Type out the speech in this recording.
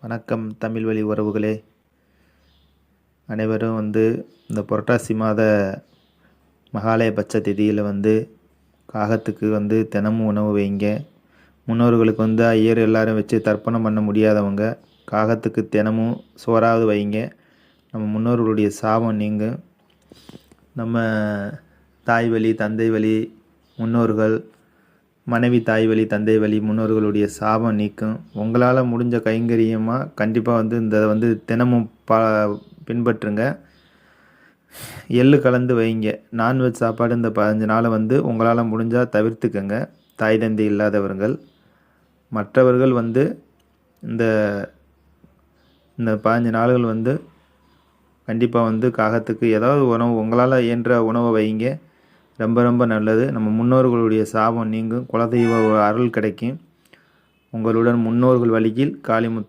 வணக்கம் தமிழ் வழி உறவுகளே. அனைவரும் இந்த புரட்டாசி மாத மகாலயபட்ச திதியில் காகத்துக்கு தினமும் உணவு வைங்க. முன்னோர்களுக்கு ஐயர் எல்லாரும் வச்சு தர்ப்பணம் பண்ண முடியாதவங்க காகத்துக்கு தினமும் சோறாவது வைங்க. நம்ம முன்னோர்களுடைய சாபம் நீங்கும். நம்ம தாய் வழி தந்தை வழி முன்னோர்கள், மனைவி தாய் வழி தந்தை வழி முன்னோர்களுடைய சாபம் நீக்கும். உங்களால் முடிஞ்ச கைங்கரியமாக கண்டிப்பாக இந்த தினமும் பின்பற்றுங்க. எள்ளு கலந்து வைங்க. நான்வெஜ் சாப்பாடு இந்த 15 நாளை உங்களால் முடிஞ்சால் தவிர்த்துக்கங்க. தாய் தந்தை இல்லாதவர்கள் மற்றவர்கள் இந்த இந்த 15 நாள்கள் கண்டிப்பாக காகத்துக்கு ஏதாவது உணவு உங்களால் இயன்ற உணவை வைங்க. ரொம்ப ரொம்ப நல்லது. நம்ம முன்னோர்களுடைய சாபம் நீங்கும். குலதெய்வ அருள் கிடைக்கும். உங்களுடன் முன்னோர்கள் வழியில் காளிமுத்து.